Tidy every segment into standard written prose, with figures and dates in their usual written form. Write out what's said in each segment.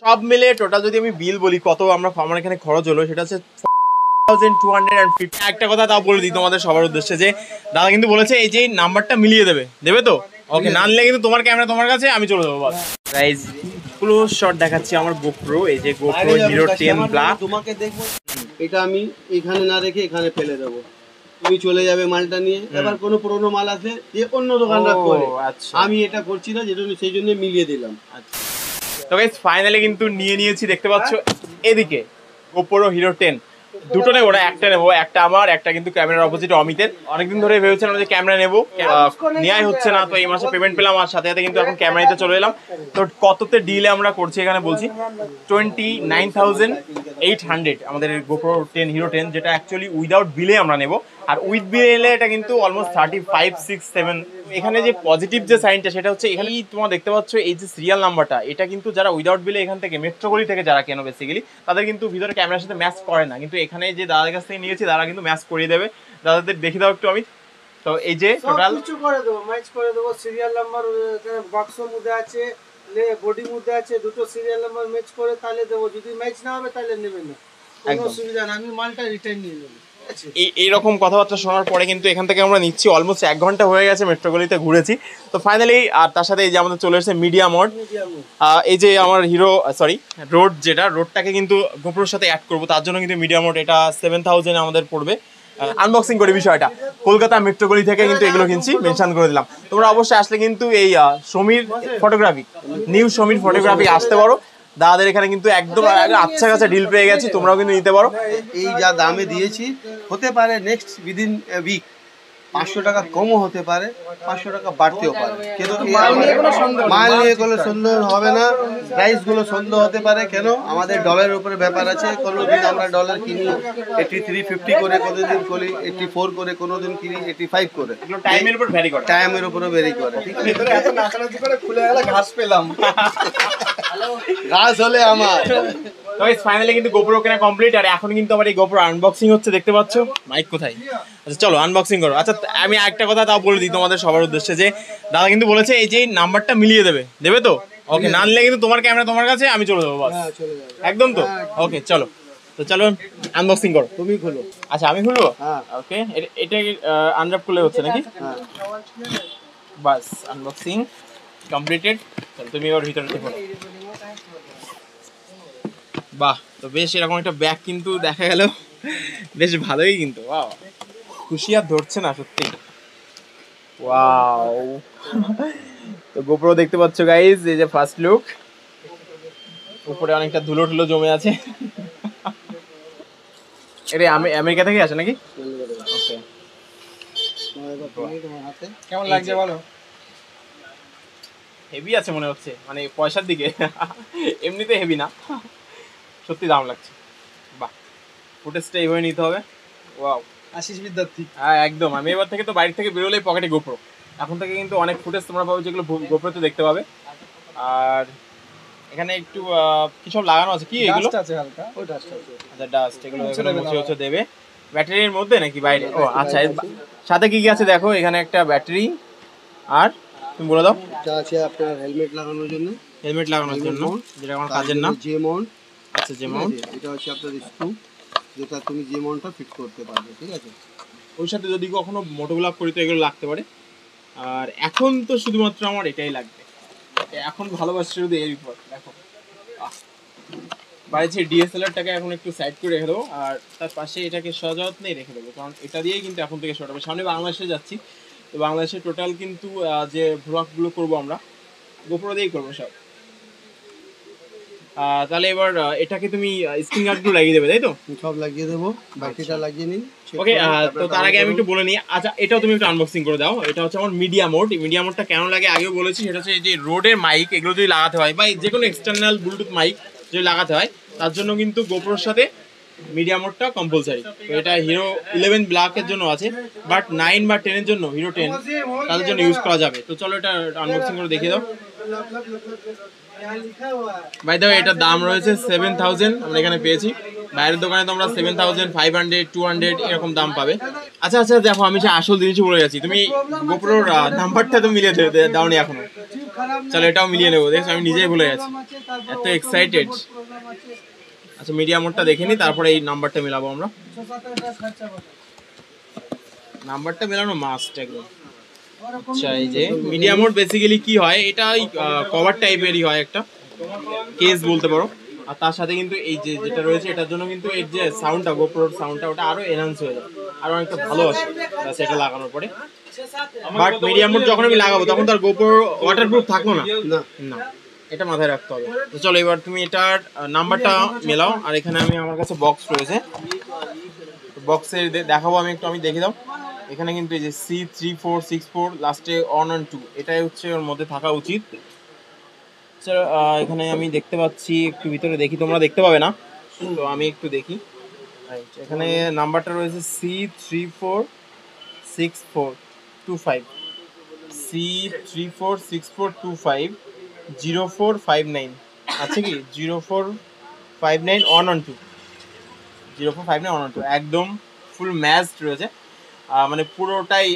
সব মিলে টোটাল যদি আমি বিল বলি কত আমার এখানে খরচ হলো সেটা হচ্ছে 4250। একটা কথা তাও বলে দিই তোমাদের সবার উদ্দেশ্যে যে দাদা কিন্তু বলেছে এই যে নাম্বারটা মিলিয়ে দেবে তো? ওকে, না নিলে কিন্তু তোমার ক্যামেরা তোমার কাছে, আমি চলে যাবো। গাইস ক্লোজ শট দেখাচ্ছি আমার গোপ্রো, এই যে গোপ্রো হিরো 10 প্লাস। তোমাকে দেখবো, এটা আমি এখানে না রেখে এখানে ফেলে দেবো, তুমি চলে যাবে মালটা নিয়ে। এবার কোনো পুরোনো মাল আছে যে অন্য দোকানদার করে, আমি এটা করছি না, যেটা সেই জন্য মিলিয়ে দিলাম। তো গাইস ফাইনালি কিন্তু নিয়ে নিয়েছি, দেখতে পাচ্ছ এদিকে গোপ্রো হিরো 10 দুটো নেবো না, একটা নেবো, একটা আমার, একটা কিন্তু ক্যামেরার অপোজিট অমিতের। অনেকদিন ধরে ভেবেছিলাম যে ক্যামেরা নেবো, নেওয়াই হচ্ছে না, তো এই মাসে পেমেন্ট পেলাম আর সাথে সাথে কিন্তু এখন ক্যামেরা নিতে চলে এলাম। তো কততে ডিলে আমরা করছি এখানে বলছি 29,800 আমাদের গোপ্রো 10 হিরো 10, যেটা অ্যাকচুয়ালি উইদাউট বিলে আমরা নেবো। আর উইথ বিলে এটা কিন্তু অলমোস্ট 35, 6, 7। এখানে যে পজিটিভ যে সাইনটা সেটা হচ্ছে এখানেই তোমরা দেখতে পাচ্ছ এই যে সিরিয়াল নাম্বারটা, এটা কিন্তু যারা উইদাউট বিলে এখান থেকে মেট্রোগলি থেকে যারা কেন বেসিক্যালি তাদের কিন্তু ভিতরে ক্যামেরার সাথে ম্যাচ করে না, কিন্তু এখানে যে দাদাদের কাছ থেকে নিয়েছি তারা কিন্তু ম্যাচ করিয়ে দেবে। দাদাদের দেখে দাও একটু আমি। তো এই যে টোটাল কিছু করে দেবো, ম্যাচ করে দেবো, সিরিয়াল নাম্বার বাক্সের মধ্যে আছে, বডির মধ্যে আছে, দুটো সিরিয়াল নাম্বার ম্যাচ করে তাহলে দেবো। যদি ম্যাচ না হবে তাহলে নেবেন না, কোনো অসুবিধা না, আমি মালটা রিটার্ন নিয়ে নেবো। এইরকম কথাবার্তা শোনার পরে কিন্তু এখান থেকে আমরা নিচ্ছি। অলমোস্ট 1 ঘন্টা হয়ে গেছে মেট্রোগলিতে ঘুরেছি। তো ফাইনালি আর তার সাথে এই যে আমাদের চলে এসেছে মিডিয়া মোড। এই যে আমার হিরো রোড, যেটা রোডটাকে কিন্তু গোপ্রোর সাথে অ্যাড করবো, তার জন্য কিন্তু মিডিয়া মোড এটা 7000 আমাদের পড়বে। আনবক্সিং করি বিষয়টা, কলকাতা মেট্রোগলি থেকে কিন্তু এগুলো কিনছি, মেনশন করে দিলাম। তোমরা অবশ্যই আসলে কিন্তু এই Samir photography, new Samir photography আসতে পারো। দাদাদের এখানে কিন্তু একদম আচ্ছা কাছে ডিল পেয়ে গেছি, তোমরাও কিন্তু নিতে পারো। এই যা দামে দিয়েছি হতে পারে নেক্সট উইদিন এ উইক 500 টাকা কমও হতে পারে, 500 টাকা বাড়তেও পারে, কিন্তু মাল নিয়ে কোনো সন্দেহ হবে না, প্রাইস গুলো সন্দেহ হতে পারে। কেন, আমাদের ডলারের উপরে ব্যাপার আছে। কোনোদিন আমরা ডলার কিনি 8350 করে, কোনোদিন কিনি 84 করে, কোনোদিন কিনি 85 করে। টাইমের উপর ভ্যারি করে, টাইমের উপরে ভ্যারি করে। ঠিক আছে, এত নাচানাচি করে খুলে গেল, ঘাস পেলাম, ঘাস হলে আমার। তো গাইস ফাইনালি কিন্তু গোপ্রো কেনা কমপ্লিট, আর এখন কিন্তু আমার এই গোপ্রো আনবক্সিং হচ্ছে, দেখতে পাচ্ছ। মাইক কোথায়? আচ্ছা চলো আনবক্সিং করো। আচ্ছা আমি একটা কথা তাও বলে দিই তোমাদের সবার উদ্দেশ্যে যে দাদা কিন্তু বলেছে এই যে নাম্বারটা মিলিয়ে দেবে তো? ওকে, না নিলে কিন্তু তোমার ক্যামেরা তোমার কাছে, আমি চলে যাবো বাস। একদম তো? ওকে চলো, তো চলো আনবক্সিং করো। তুমি খুলো। আচ্ছা আমি খুলবো? ওকে, এটা আনর‍্যাপ করলে হচ্ছে নাকি? বাস আনবক্সিং কমপ্লিটেড। চলো তুমি এবার ভিতরে দেখো। বাহ, তো বেশ এরকম একটা ব্যাগ কিন্তু দেখা গেল, বেশ ভালোই কিন্তু। ওয়াও, খুশি আর ধরছে না সত্যি। ওয়াও, তো গোপ্রো দেখতে পাচ্ছ গাইজ, এই যে ফার্স্ট লুক। উপরে অনেকটা ধুলো টুলো জমে আছে। এটা আমেরিকা থেকে আসে নাকি? ওকে, কেমন লাগছে বলো? হেভি আছে মনে হচ্ছে, মানে পয়সার দিকে। এমনিতে হেভি না, সত্যি দাম লাগছে। বাহ, ফুটেজটা এইভাবে নিতে হবে। ওয়াও, আশিস বিদ্যার্থী। হ্যাঁ একদম। আমি এবার থেকে তো বাইরে থেকে বেরোলেই পকেটে গোপ্রো। এখন থেকে কিন্তু অনেক ফুটেজ তোমরা পাবে যেগুলো গোপ্রোতে দেখতে পাবে। আর এখানে একটু কি সব লাগানো আছে, কি এগুলো? আছে হালকা, ওই ডাস্ট আছে। আচ্ছা ডাস্ট, এগুলো মুছে দেবে। ব্যাটারির মধ্যে নাকি বাইরে? ও আচ্ছা, সাথে কি কি আছে দেখো, এখানে একটা ব্যাটারি, আর তুমি বলে দাও। এটা আছে আপনার হেলমেট লাগানোর জন্য, যেটা আমার কাজের নাম যে মাউন্ট। আচ্ছা যে মাউন্ট, এটা হচ্ছে আপনার স্ক্রু, যেটা তুমি যে মাউন্টটা ফিট করতে পারবে। ঠিক আছে, ওর সাথে যদি কখনো মোটোগ্রাফ করি তো এগুলো লাগতে পারে। আর এখন তো শুধুমাত্র আমার এটাই লাগবে, এখন ভালোবাসছি শুধু এর উপর। দেখো বাড়িতে ডিএসএলআরটাকে এখন একটু সাইড করে রেখে দেবো, আর তার পাশে এটাকে সযত্নেই রেখে দেবো, কারণ এটা দিয়েই কিন্তু এখন থেকে শর্ট হবে। সামনে বাংলাদেশে যাচ্ছি, তো বাংলাদেশে টোটাল কিন্তু যে ভ্লগগুলো করবো আমরা গোপ্রো দিয়েই করবো সব। তাহলে এবার এটাকে তুমি স্ক্রিন গার্ডগুলো লাগিয়ে দেবে, তাই তো? সব লাগিয়ে দেবো, বাকিটা লাগিয়ে নিন। ওকে, তো তার আগে আমি একটু বলে নিই। আচ্ছা এটাও তুমি একটু আনবক্সিং করে দাও। এটা হচ্ছে আমার মিডিয়া মোড। মিডিয়া মোডটা কেন লাগে আগেও বলেছি, সেটা হচ্ছে এই যে রোডের মাইক এগুলো যদি লাগাতে হয়, বা যে কোনো এক্সটার্নাল ব্লুটুথ মাইক যদি লাগাতে হয়, তার জন্য কিন্তু গোপ্রোর সাথে মিডিয়া মোডটা কম্পালসারি। তো এটা হিরো 11 ব্ল্যাকের জন্য আছে, বাট 9 বা 10 এর জন্য, হিরো 10 তাদের জন্য ইউজ করা যাবে। তো চলো এটা আনবক্সিং করে দেখিয়ে দাও। বাই দ্য ওয়ে এটার দাম রয়েছে 7000, আমরা এখানে পেয়েছি। বাইরের দোকানে তোমরা 7500, 200 এরকম দাম পাবে। আচ্ছা দেখো, আমি আসল জিনিসই বলে যাচ্ছি, তুমি গোপ্রোর নাম্বারটা তো মিলিয়ে দাওনি এখনো? চলো এটাও মিলিয়ে নেবো, দেখছো আমি নিজেই ভুলে গেছি, এত এক্সাইটেড। আচ্ছা মিডিয়া মোডটা দেখে নি, তারপরে এই নাম্বারটা মেলাবো আমরা। নাম্বারটা মেলানো মাস্ট একদম। আচ্ছা এই যে মিডিয়া মোড বেসিক্যালি কি হয়, এটা কভার টাইপেরই হয়, একটা কেস বলতে পারো। আর তার সাথে কিন্তু এই যে যেটা রয়েছে এটার জন্য কিন্তু এর যে সাউন্ডটা, গোপ্রোর সাউন্ডটা ওটা আরো এনহান্স হয়ে যায়, আরো অনেকটা ভালো আসে সেটা লাগানোর পরে। বাট মিডিয়া মোড যখন আমি লাগাবো তখন তো আর গোপ্রো ওয়াটারপ্রুফ থাকলো না, না এটা মাথায় রাখতে হবে। তো চলো এবার তুমি এটার নাম্বারটা মেলাও। আর এখানে আমি আমার কাছে বক্স রয়েছে, বক্সে দেখাবো আমি একটু, আমি দেখে দাও। এখানে কিন্তু এই যে C3464 লাস্টে 1 and 2 এটাই হচ্ছে ওর মধ্যে থাকা উচিত। এখানে আমি দেখতে পাচ্ছি, একটু ভিতরে দেখি, তোমরা দেখতে পাবে না তো আমি একটু দেখি। এখানে নাম্বারটা রয়েছে C346425, C346425 0459 আছে কি 0459 1 and 2, 0459 1 and 2 একদম ফুল ম্যাচড রয়েছে, মানে পুরোটাই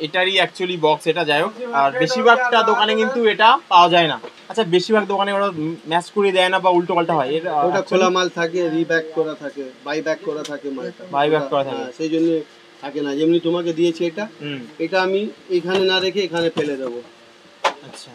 এটারই অ্যাকচুয়ালি বক্স এটা, যাই হোক। আর বেশিরভাগটা দোকানে কিন্তু এটা পাওয়া যায় না। আচ্ছা বেশিরভাগ দোকানে ওরা ম্যাচ করে দেয় না বা উল্টো পাল্টা হয়, ওটা খোলা মাল থাকে, রিব্যাক করা থাকে, বাইব্যাক করা থাকে, মালটা বাইব্যাক করা থাকে, সেই জন্য থাকে না। যেমনি তোমাকে দিয়েছি এটা, এটা আমি এখানে না রেখে এখানে ফেলে দেবো। আচ্ছা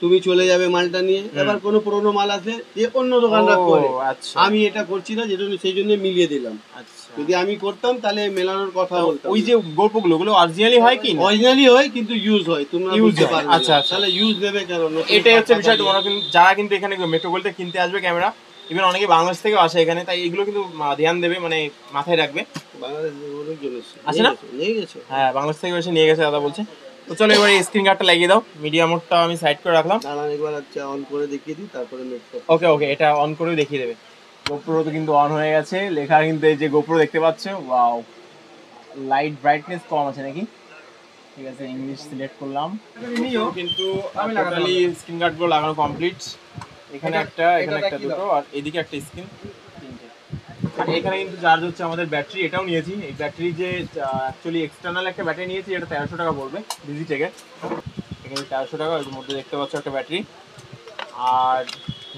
তুমি চলে যাবে মালটা নিয়ে, এবার কোনো পুরোনো মাল আছে যে অন্য দোকানদার করে, আচ্ছা আমি এটা করছি না, যেটা সেই জন্য মিলিয়ে দিলাম। আচ্ছা যদি আমি করতাম তাহলে মেলানোর কথা বলতাম। ওই যে গোপ্রোগুলো ওগুলো অরিজিনালি হয় কি? অরিজিনালি হয় কিন্তু ইউজ হয়, তোমরা বুঝতে পারবে। আচ্ছা তাহলে ইউজ দেবে কেন? এটাই হচ্ছে বিষয়। তোমরা কিন্তু যারা কিন্তু এখানে মেট্রোগোল্ডে কিনতে আসবে ক্যামেরা, ইভেন অনেকে বাংলাদেশ থেকেও আসে এখানে, তাই এগুলো কিন্তু ধ্যান দেবে, মানে মাথায় রাখবে। বাংলাদেশ অনেকজন আসে না? নিয়ে গেছে, হ্যাঁ বাংলাদেশ থেকে এসে নিয়ে গেছে দাদা বলছে। তো চলো এবার এই স্ক্রিন গার্ডটা লাগিয়ে দাও, মিডিয়া মোডটা আমি সাইড করে রাখলাম। দাঁড়ান একবার আচ্ছা অন করে দেখিয়ে দিই, তারপরে ওকে ওকে এটা অন করে দেখিয়ে দেবে। গোপ্রো তো কিন্তু অন হয়ে গেছে, লেখা কিন্তু এই যে গোপ্রো দেখতে পাচ্ছ, ওয়াও। লাইট ব্রাইটনেস কম আছে নাকি? ঠিক আছে ইংলিশ সিলেক্ট করলাম, কিন্তু টোটালি স্ক্রিন গার্ডগুলো লাগানো কমপ্লিট। এখানে একটা, এখানে একটা, দুটো, আর এদিকে একটা স্ক্রিন, তিনটে। আর এখানে কিন্তু চার্জ হচ্ছে আমাদের ব্যাটারি, এটাও নিয়েছি। এই ব্যাটারি যে অ্যাকচুয়ালি এক্সটার্নাল একটা ব্যাটারি নিয়েছি, এটা 1300 টাকা পড়বে ডিজিটেকের। এখানে 1300 টাকা, এর মধ্যে দেখতে পাচ্ছ একটা ব্যাটারি। আর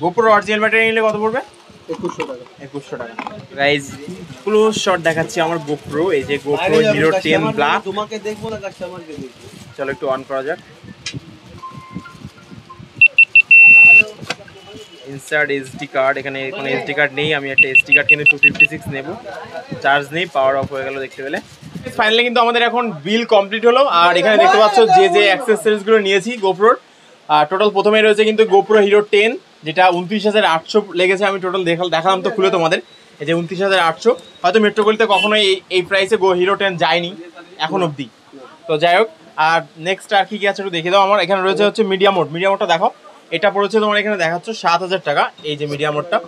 গোপ্রো অরিজিনাল ব্যাটারি নিলে কত পড়বে? 2100 টাকা। 2100 টাকা। গাইস ক্লোজ শট দেখাচ্ছি আমার গোপ্রো, এই যে গোপ্রো Hero 10 ব্ল্যাক। তোমাকে দেখবো না, কাস্টমারকে দেখবো। চলো একটু অন করা যাক। ইনসার্ট এসডি কার্ড, এখানে কোনো এসডি কার্ড নেই, আমি একটা এসডি কার্ড কিন্তু 256 নেব। চার্জ নেই, পাওয়ার অফ হয়ে গেল দেখতে পেলে। ফাইনালি কিন্তু আমাদের এখন বিল কমপ্লিট হলো। আর এখানে দেখতে পাচ্ছ যে যে অ্যাক্সেসরিজগুলো নিয়েছি গোপ্রোর, টোটাল প্রথমে রয়েছে কিন্তু গোপ্রো Hero 10, যেটা 29,800 লেগেছে। আমি টোটাল দেখালাম তো খুলে তোমাদের, এই যে 29,800। হয়তো মেট্রোগোল্ডে কখনোই এই প্রাইসে Hero 10 যায়নি এখন অবধি। তো যাই হোক, আর নেক্সট আর কি আছে একটু দেখে দাও আমার। এখানে রয়েছে হচ্ছে মিডিয়া মোড, মিডিয়া মোডটা দেখো। এটা পড়েছে তোমার এখানে দেখাচ্ছ 7,000 টাকা, এই যে মিডিয়া মোডটা।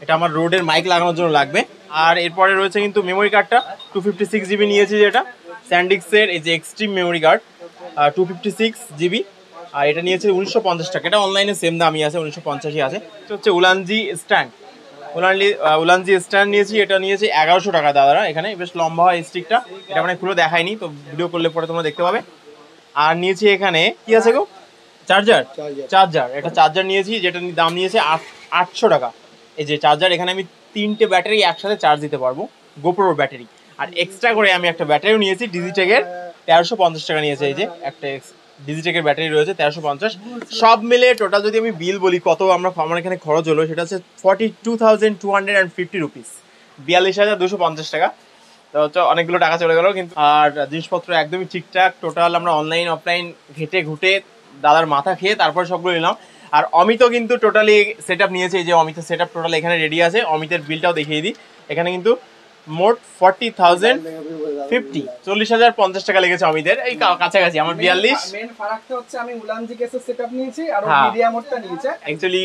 এটা আমার রোডের মাইক লাগানোর জন্য লাগবে। আর এরপরে রয়েছে কিন্তু মেমোরি কার্ডটা 256 জিবি নিয়েছি, যেটা স্যান্ডিক্সের এই যে এক্সট্রিম মেমোরি কার্ড 256 জিবি। আর এটা নিয়েছে 1950 টাকা, এটা অনলাইনে সেম দামই আছে, 1950 আছে। এটা হচ্ছে উলানজি স্ট্যান্ড, উলানজি স্ট্যান্ড নিয়েছি, এটা নিয়েছে 1100 টাকা দাদারা। এখানে বেশ লম্বা হয় স্টিকটা, এটা মানে খুলে দেখায়নি, তো ভিডিও করলে পরে তোমরা দেখতে পাবে। আর নিয়েছি এখানে কি আছে গো, চার্জার, এটা চার্জার নিয়েছি, যেটা দাম নিয়েছে 800 টাকা। এই যে চার্জার, এখানে আমি 3টে ব্যাটারি একসাথে চার্জ দিতে পারবো, গোপ্রোর ব্যাটারি। আর এক্সট্রা করে আমি একটা ব্যাটারিও নিয়েছি, ডিজিটেকের 1350 টাকা নিয়েছে। এই যে একটা ডিজিটেকের ব্যাটারি রয়েছে 1350। সব মিলে টোটাল যদি আমি বিল বলি কত আমার এখানে খরচ হলো, সেটা হচ্ছে 42,250 রুপিস, 42,250 টাকা। তো হচ্ছে অনেকগুলো টাকা চলে গেল কিন্তু। আর জিনিসপত্র একদমই ঠিকঠাক, টোটাল আমরা অনলাইন অফলাইন ঘেটে ঘুটে দাদার মাথা খেয়ে তারপর সবগুলো নিলাম। আর অমিতও কিন্তু টোটালি সেট আপ নিয়েছে, এই যে অমিতের সেট আপ টোটাল এখানে রেডি আছে। অমিতের বিলটাও দেখিয়ে দিই, এখানে কিন্তু মোট 40,050, 40,050 টাকা লেগেছে অমিতের, এই কাছাকাছি। আমার 42। মেন ফারাকটা হচ্ছে আমি উলানজি কেসের সেটআপ নিয়েছি আর মিডিয়া মোডটা নিয়েছি। অ্যাকচুয়ালি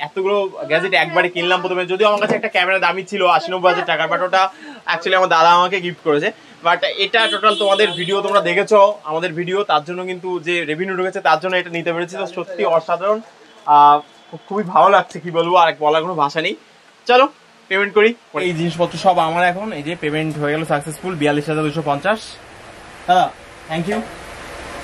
এতগুলো গ্যাজেট একবারে কিনলাম প্রথমে, যদিও আমার কাছে একটা ক্যামেরা দামি ছিল 80-90 টাকার, বাট ওটা অ্যাকচুয়ালি আমার দাদা আমাকে গিফট করেছে। বাট এটা টোটাল তোমাদের ভিডিও তোমরা দেখেছো আমাদের ভিডিও, তার জন্য কিন্তু যে রেভিনিউ ঢুকেছে তার জন্য এটা নিতে পেরেছি। তো সত্যি অসাধারণ, খুবই ভালো লাগছে, কি বলবো, আর বলার কোনো ভাষা নেই। চলো পেমেন্ট করি। এই জিনিসপত্র সব আমার এখন, এই যে পেমেন্ট হয়ে গেল সাকসেসফুল 42,250। হ্যাঁ থ্যাংক ইউ,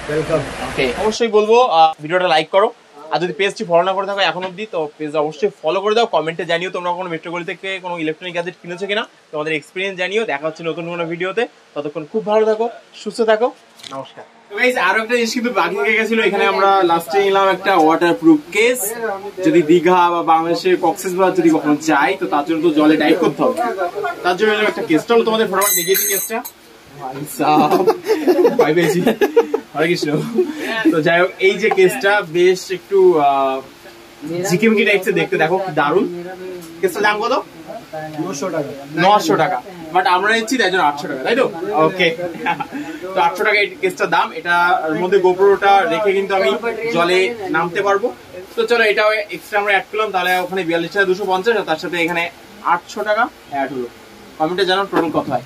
ওয়েলকাম। ওকে অবশ্যই বলবো ভিডিওটা লাইক করো, আর যদি পেজটি ফলো না করে থাকো এখন অবধি, তো পেজ অবশ্যই ফলো করে দাও। কমেন্টে জানিও তোমরা কোনো মেট্রোগলি থেকে কোনো ইলেকট্রনিক গ্যাজেট কিনেছো কিনা, তোমাদের এক্সপিরিয়েন্স জানিও। দেখা হচ্ছে নতুন কোনো ভিডিওতে, ততক্ষণ খুব ভালো থাকো, সুস্থ থাকো, নমস্কার। আরো একটা জিনিস কিন্তু বাকি থেকে গেছিল, এখানে আমরা লাস্টে নিলাম একটা ওয়াটারপ্রুফ কেস। যদি দীঘা বা বাংলাদেশের কক্সবাজার যদি কখনো যাই, তো তার জন্য তো জলে ডাইভ করতে হবে, তার জন্য একটা কেসটা তোমাদের ফটোফট দেখিয়েছি। কেসটা হরে কৃষ্ণ। তো যাই হোক, এই যে কেসটা বেশ একটু ঝিকিমিকি টাইপস দেখতে, দেখো কি দারুন। কেসটার দাম কত? 900 টাকা। 900 টাকা, বাট আমরা নিচ্ছি তাই জন্য 800 টাকা, তাই তো? ওকে, তো 800 টাকা এই কেসটার দাম। এটার মধ্যে গোপ্রোটা রেখে কিন্তু আমি জলে নামতে পারবো। তো চলো, এটা এক্সট্রা আমরা অ্যাড করলাম, তাহলে ওখানে 42,250, আর তার সাথে এখানে 800 টাকা অ্যাড হলো। কমেন্টে জানাও টোটাল কত হয়।